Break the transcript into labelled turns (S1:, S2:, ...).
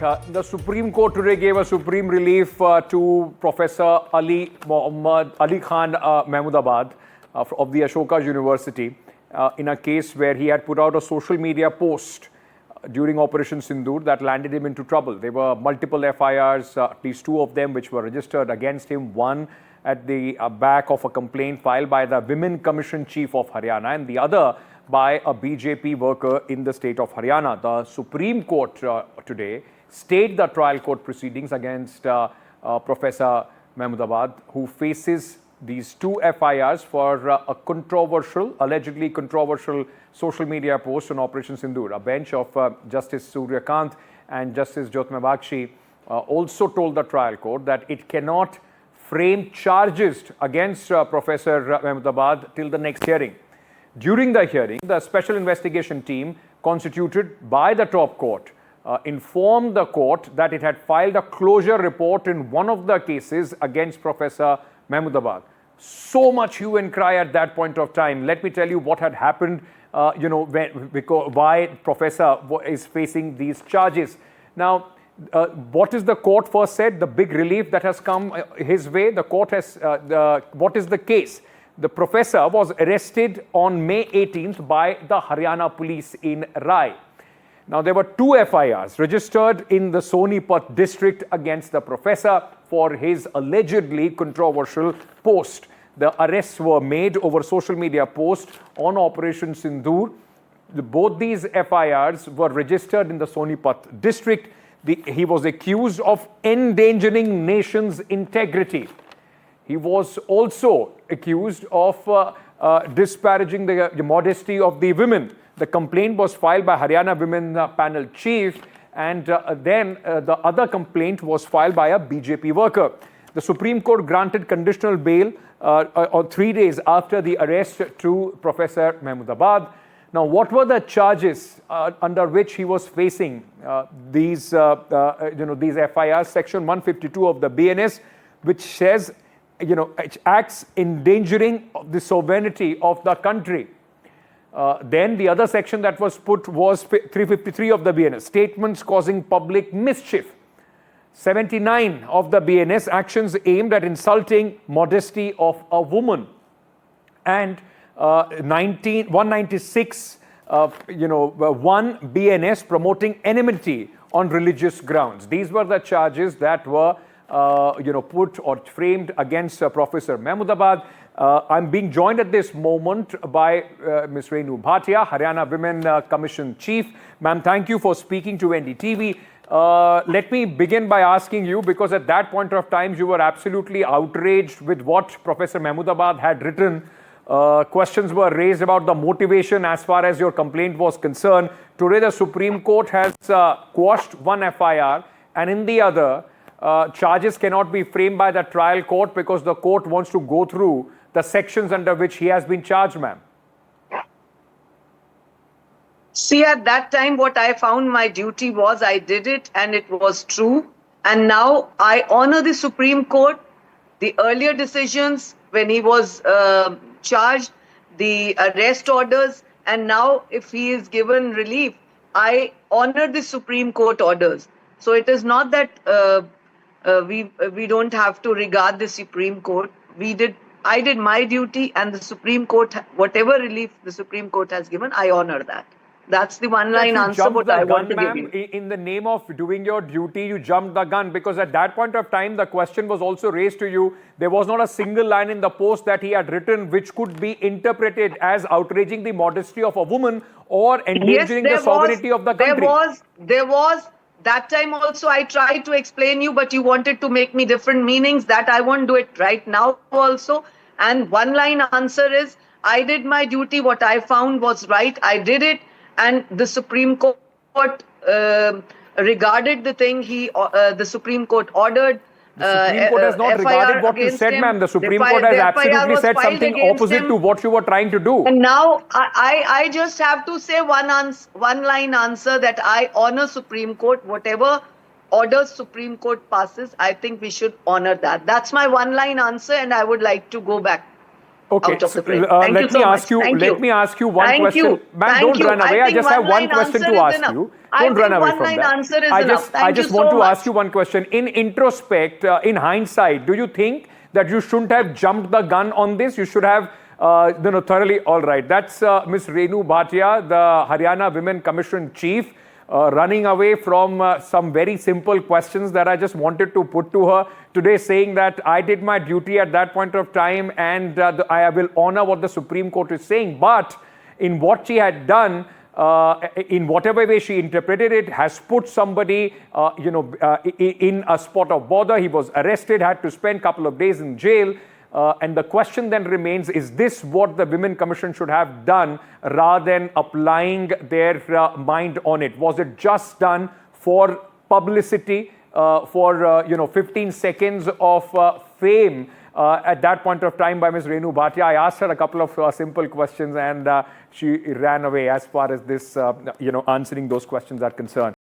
S1: The Supreme Court today gave a supreme relief to Professor Ali Khan Mahmoodabad of the Ashoka University in a case where he had put out a social media post during Operation Sindoor that landed him into trouble. There were multiple FIRs, at least two of them, which were registered against him. One at the back of a complaint filed by the Women Commission Chief of Haryana, and the other by a BJP worker in the state of Haryana. The Supreme Court today stayed the trial court proceedings against Professor Mahmoodabad, who faces these two FIRs for a controversial, allegedly controversial social media post on Operation Sindoor. A bench of Justice Suryakant and Justice Jyotirmay Bakshi also told the trial court that it cannot frame charges against Professor Mahmoodabad till the next hearing. During the hearing, the special investigation team constituted by the top court informed the court that it had filed a closure report in one of the cases against Professor Mahmoodabad. So much hue and cry at that point of time. Let me tell you what had happened, why Professor is facing these charges. Now, what is the court first said? The big relief that has come his way. The court has, what is the case? The professor was arrested on May 18th by the Haryana police in Rai. Now, there were two FIRs registered in the Sonipat district against the professor for his allegedly controversial post. The arrests were made over social media post on Operation Sindoor. Both these FIRs were registered in the Sonipat district. He was accused of endangering nation's integrity. He was also accused of disparaging the modesty of the women. The complaint was filed by Haryana Women Panel Chief, and then the other complaint was filed by a BJP worker. The Supreme Court granted conditional bail on 3 days after the arrest to Professor Mahmoodabad. Now, what were the charges under which he was facing these FIRs? Section 152 of the BNS, which says, it acts endangering the sovereignty of the country. Then the other section that was put was 353 of the BNS, statements causing public mischief. 79 of the BNS, actions aimed at insulting modesty of a woman. And 196, 1 BNS promoting enmity on religious grounds. These were the charges that were put or framed against Professor Mahmoodabad. I'm being joined at this moment by Ms. Renu Bhatia, Haryana Women Commission Chief. Ma'am, thank you for speaking to NDTV. Let me begin by asking you, because at that point of time you were absolutely outraged with what Professor Mahmoodabad had written. Questions were raised about the motivation as far as your complaint was concerned. Today the Supreme Court has quashed one FIR, and in the other, charges cannot be framed by the trial court because the court wants to go through the sections under which he has been charged, ma'am.
S2: See, at that time, what I found my duty was, I did it and it was true. And now I honor the Supreme Court, the earlier decisions when he was charged, the arrest orders, and now if he is given relief, I honor the Supreme Court orders. So it is not that we don't have to regard the Supreme Court. I did my duty, and the Supreme Court, whatever relief the Supreme Court has given, I honor that. That's the one-line answer what I want to give you.
S1: In the name of doing your duty, you jumped the gun, because at that point of time, the question was also raised to you. There was not a single line in the post that he had written which could be interpreted as outraging the modesty of a woman or endangering the sovereignty of the country.
S2: There was. That time also I tried to explain you, but you wanted to make me different meanings. That I won't do it right now also. And one-line answer is, I did my duty. What I found was right. I did it. And the Supreme Court regarded the thing. The Supreme Court ordered.
S1: The Supreme Court has not regarded what you said, ma'am. The Supreme Court has absolutely said something opposite to what you were trying to do.
S2: And now I just have to say one-line answer that I honor Supreme Court. Whatever orders Supreme Court passes, I think we should honor that. That's my one-line answer, and I would like to go back.
S1: Okay,
S2: out of
S1: so,
S2: the frame. Thank you
S1: let
S2: so
S1: me
S2: much.
S1: ask you.
S2: Thank
S1: Let me ask you one
S2: Thank
S1: question,
S2: you.
S1: ma'am.
S2: Thank
S1: Don't
S2: you.
S1: run away. I
S2: think
S1: just have one
S2: one-line
S1: question
S2: answer
S1: to
S2: is
S1: ask
S2: enough.
S1: you.
S2: I
S1: Don't run
S2: think
S1: away from
S2: one-line
S1: that.
S2: answer is
S1: I
S2: enough.
S1: just
S2: Thank you
S1: want
S2: so
S1: to ask
S2: much.
S1: you one question. In introspect, in hindsight, do you think that you shouldn't have jumped the gun on this? You should have. Thoroughly all right. That's Ms. Renu Bhatia, the Haryana Women Commission chief, running away from some very simple questions that I just wanted to put to her today, saying that I did my duty at that point of time and I will honor what the Supreme Court is saying. But in what she had done, in whatever way she interpreted it, has put somebody, in a spot of bother. He was arrested, had to spend a couple of days in jail. And the question then remains, is this what the Women Commission should have done rather than applying their mind on it? Was it just done for publicity, for 15 seconds of fame at that point of time by Ms. Renu Bhatia? I asked her a couple of simple questions and she ran away as far as this, answering those questions are concerned.